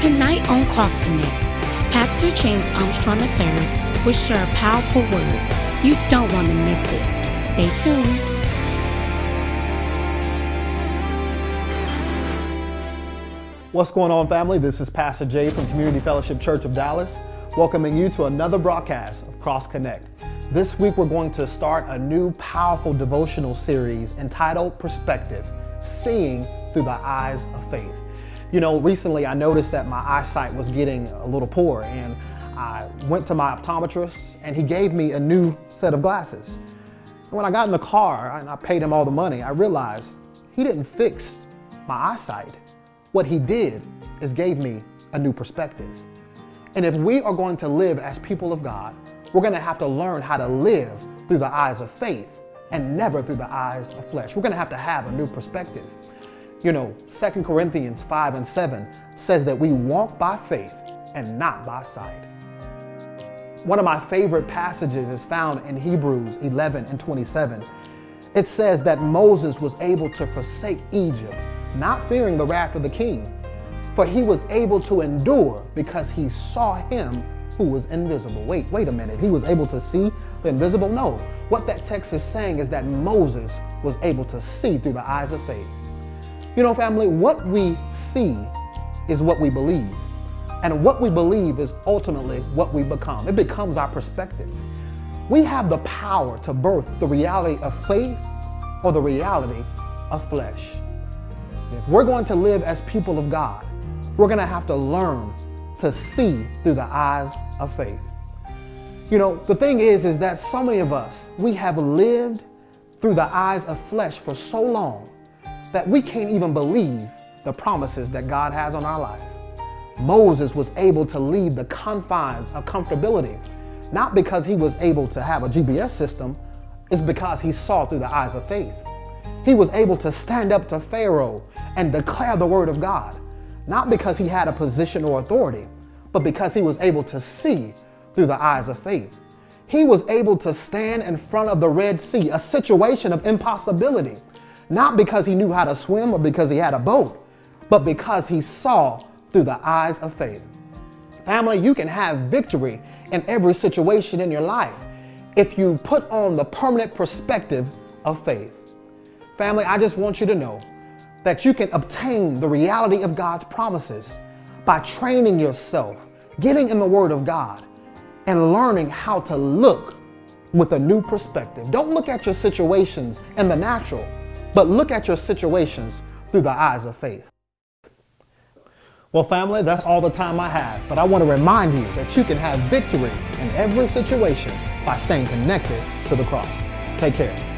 Tonight on CrossConnect, Pastor James Armstrong III will share a powerful word. You don't want to miss it. Stay tuned. What's going on, family? This is Pastor Jay from Community Fellowship Church of Dallas, welcoming you to another broadcast of CrossConnect. This week, we're going to start a new powerful devotional series entitled Perspective, Seeing Through the Eyes of Faith. You know, recently I noticed that my eyesight was getting a little poor, and I went to my optometrist and he gave me a new set of glasses. And when I got in the car and I paid him all the money, I realized he didn't fix my eyesight. What he did is gave me a new perspective. And if we are going to live as people of God, we're going to have to learn how to live through the eyes of faith and never through the eyes of flesh. We're going to have a new perspective. You know, 2 Corinthians 5:7 says that we walk by faith and not by sight. One of my favorite passages is found in Hebrews 11:27. It says that Moses was able to forsake Egypt, not fearing the wrath of the king, for he was able to endure because he saw him who was invisible. Wait a minute. He was able to see the invisible? No. What that text is saying is that Moses was able to see through the eyes of faith. You know, family, what we see is what we believe. And what we believe is ultimately what we become. It becomes our perspective. We have the power to birth the reality of faith or the reality of flesh. If we're going to live as people of God, we're going to have to learn to see through the eyes of faith. You know, the thing is that so many of us, we have lived through the eyes of flesh for so long that we can't even believe the promises that God has on our life. Moses was able to leave the confines of comfortability, not because he was able to have a GPS system, it's because he saw through the eyes of faith. He was able to stand up to Pharaoh and declare the word of God, not because he had a position or authority, but because he was able to see through the eyes of faith. He was able to stand in front of the Red Sea, a situation of impossibility, not because he knew how to swim or because he had a boat, but because he saw through the eyes of faith. Family, you can have victory in every situation in your life if you put on the permanent perspective of faith. Family, I just want you to know that you can obtain the reality of God's promises by training yourself, getting in the Word of God, and learning how to look with a new perspective. Don't look at your situations in the natural, but look at your situations through the eyes of faith. Well, family, that's all the time I have, but I want to remind you that you can have victory in every situation by staying connected to the cross. Take care.